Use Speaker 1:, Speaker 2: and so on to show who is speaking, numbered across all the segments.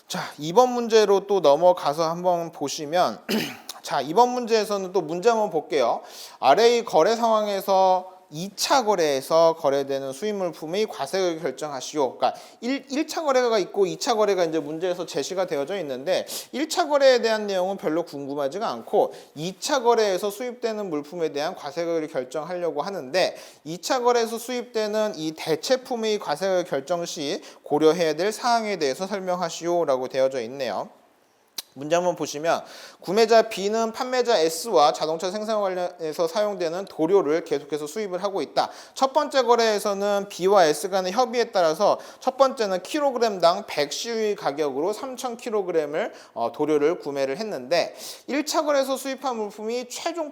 Speaker 1: 자, 2번 문제로 또 넘어가서 한번 보시면 자, 이번 문제에서는 또 문제 한번 볼게요. 아래의 거래 상황에서 2차 거래에서 거래되는 수입 물품의 과세액을 결정하시오. 그러니까 1차 거래가 있고 2차 거래가 이제 문제에서 제시가 되어져 있는데 1차 거래에 대한 내용은 별로 궁금하지가 않고 2차 거래에서 수입되는 물품에 대한 과세액을 결정하려고 하는데 2차 거래에서 수입되는 이 대체품의 과세액을 결정 시 고려해야 될 사항에 대해서 설명하시오라고 되어져 있네요. 문제 한번 보시면 구매자 B는 판매자 S와 자동차 생산 관련해서 사용되는 도료를 계속해서 수입을 하고 있다. 첫 번째 거래에서는 B와 S 간의 협의에 따라서 첫 번째는 킬로그램당 100시의 가격으로 3,000kg을 도료를 구매를 했는데 1차 거래에서 수입한 물품이 최종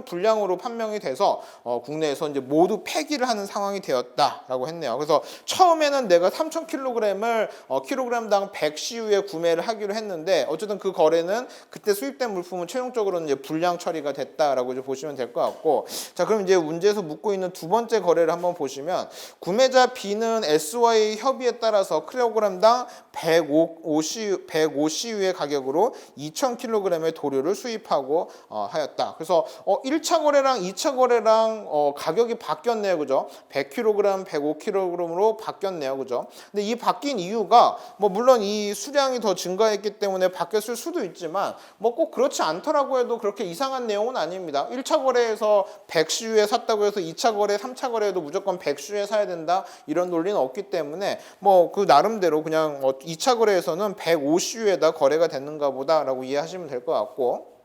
Speaker 1: 분량으로 판명이 돼서 국내에서 이제 모두 폐기를 하는 상황이 되었다라고 했네요. 그래서 처음에는 내가 3,000kg을 킬로그램당 100시유에 구매를 하기로 했는데 어쨌든 그 거래는 그때 수입된 물품은 최종적으로는 이제 불량 처리가 됐다라고 이제 보시면 될 것 같고, 자 그럼 이제 문제에서 묻고 있는 두 번째 거래를 한번 보시면 구매자 B는 S와의 협의에 따라서 킬로그램당 105시유의 가격으로 2,000kg의 도료를 수입하고 하였다. 그래서 1차 거래랑 2차 거래랑 가격이 바뀌었네요, 그죠? 100kg, 105kg으로 바뀌었네요, 그죠? 근데 이 바뀐 이유가 뭐 물론 이 수량이 더 증가했기 때문에 바뀌었을 수도 있지만 뭐 꼭 그렇지 않더라고 해도 그렇게 이상한 내용은 아닙니다. 1차 거래에서 100시유에 샀다고 해서 2차 거래, 3차 거래에도 무조건 100시유에 사야 된다 이런 논리는 없기 때문에 뭐 그 나름대로 그냥 2차 거래에서는 105시유에다 거래가 됐는가 보다라고 이해하시면 될 것 같고,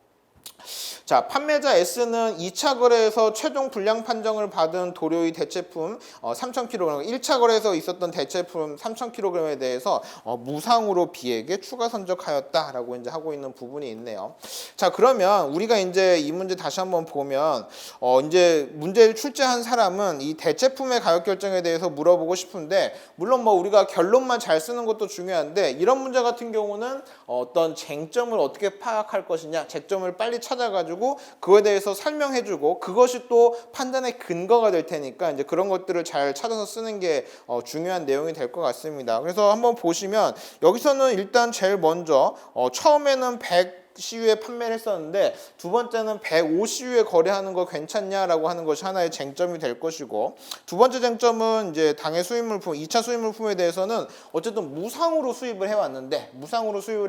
Speaker 1: 자, 판매자 S는 2차 거래에서 최종 분량 판정을 받은 도료의 대체품 3,000kg, 1차 거래에서 있었던 대체품 3,000kg에 대해서 무상으로 B에게 추가 선적하였다라고 이제 하고 있는 부분이 있네요. 자, 그러면 우리가 이제 이 문제 다시 한번 보면 이제 문제를 출제한 사람은 이 대체품의 가격 결정에 대해서 물어보고 싶은데, 물론 뭐 우리가 결론만 잘 쓰는 것도 중요한데 이런 문제 같은 경우는 어떤 쟁점을 어떻게 파악할 것이냐, 쟁점을 빨리 찾아가지고 그거에 대해서 설명해주고 그것이 또 판단의 근거가 될 테니까 이제 그런 것들을 잘 찾아서 쓰는 게 중요한 내용이 될 것 같습니다. 그래서 한번 보시면 여기서는 일단 제일 먼저 처음에는 100시유에 판매를 했었는데 두 번째는 105시유에 거래하는 거 괜찮냐라고 하는 것이 하나의 쟁점이 될 것이고, 두 번째 쟁점은 이제 당해 수입 물품, 2차 수입 물품에 대해서는 어쨌든 무상으로 수입을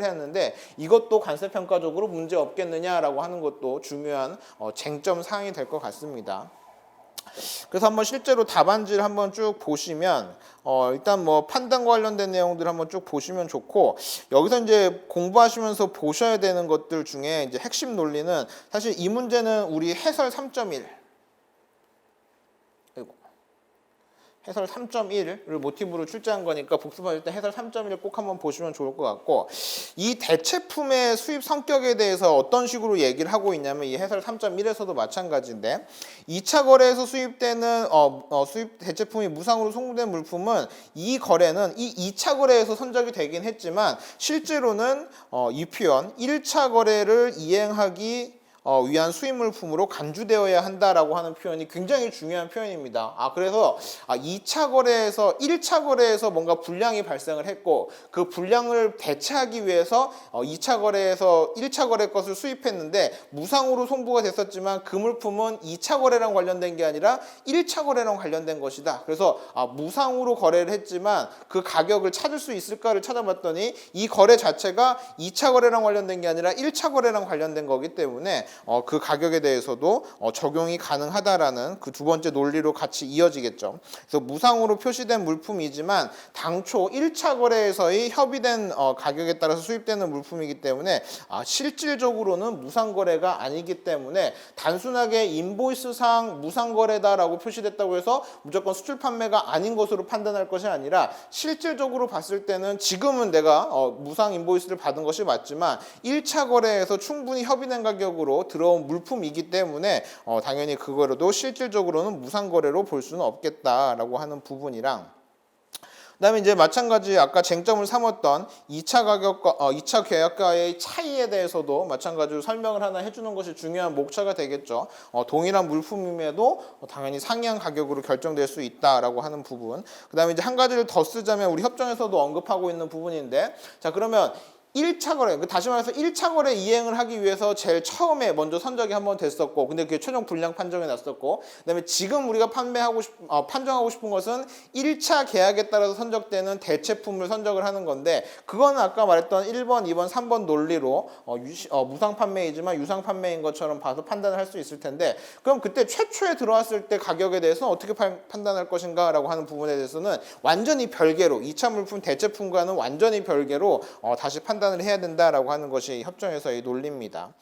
Speaker 1: 했는데 이것도 관세 평가적으로 문제 없겠느냐라고 하는 것도 중요한 쟁점 사항이 될 것 같습니다. 그래서 한번 실제로 답안지를 한번 쭉 보시면 일단 뭐 판단과 관련된 내용들 한번 쭉 보시면 좋고, 여기서 이제 공부하시면서 보셔야 되는 것들 중에 이제 핵심 논리는 사실 이 문제는 우리 해설 3.1 해설 3.1을 모티브로 출제한 거니까 복습하실 때 해설 3.1을 꼭 한번 보시면 좋을 것 같고, 이 대체품의 수입 성격에 대해서 어떤 식으로 얘기를 하고 있냐면 이 해설 3.1에서도 마찬가지인데 2차 거래에서 수입되는 수입 대체품이 무상으로 송부된 물품은 이 거래는 이 2차 거래에서 선적이 되긴 했지만 실제로는 이 표현 1차 거래를 이행하기 위한 수입 물품으로 간주되어야 한다라고 하는 표현이 굉장히 중요한 표현입니다. 그래서 2차 거래에서 1차 거래에서 뭔가 불량이 발생을 했고 그 불량을 대체하기 위해서 2차 거래에서 1차 거래 것을 수입했는데 무상으로 송부가 됐었지만 그 물품은 2차 거래랑 관련된 게 아니라 1차 거래랑 관련된 것이다. 그래서 무상으로 거래를 했지만 그 가격을 찾을 수 있을까를 찾아봤더니 이 거래 자체가 2차 거래랑 관련된 게 아니라 1차 거래랑 관련된 거기 때문에 그 가격에 대해서도 적용이 가능하다라는 그 두 번째 논리로 같이 이어지겠죠. 그래서 무상으로 표시된 물품이지만 당초 1차 거래에서의 협의된 가격에 따라서 수입되는 물품이기 때문에 실질적으로는 무상 거래가 아니기 때문에 단순하게 인보이스상 무상 거래다라고 표시됐다고 해서 무조건 수출 판매가 아닌 것으로 판단할 것이 아니라 실질적으로 봤을 때는 지금은 내가 무상 인보이스를 받은 것이 맞지만 1차 거래에서 충분히 협의된 가격으로 들어온 물품이기 때문에 당연히 그거로도 실질적으로는 무상 거래로 볼 수는 없겠다라고 하는 부분이랑, 그다음에 이제 마찬가지 아까 쟁점을 삼았던 2차 가격과 2차 계약과의 차이에 대해서도 마찬가지로 설명을 하나 해주는 것이 중요한 목차가 되겠죠. 동일한 물품임에도 당연히 상이한 가격으로 결정될 수 있다라고 하는 부분. 그다음에 이제 한 가지를 더 쓰자면 우리 협정에서도 언급하고 있는 부분인데, 자 그러면 1차 거래, 다시 말해서 1차 거래 이행을 하기 위해서 제일 처음에 먼저 선적이 한번 됐었고, 근데 그게 최종 불량 판정이 났었고, 그다음에 지금 우리가 판정하고 싶은 것은 1차 계약에 따라서 선적되는 대체품을 선적을 하는 건데, 그거는 아까 말했던 1번, 2번, 3번 논리로 무상 판매이지만 유상 판매인 것처럼 봐서 판단을 할 수 있을 텐데, 그럼 그때 최초에 들어왔을 때 가격에 대해서는 어떻게 판단할 것인가라고 하는 부분에 대해서는 완전히 별개로 2차 물품 대체품과는 완전히 별개로 다시 판단을 해야 된다라고 하는 것이 협정에서의 논리입니다.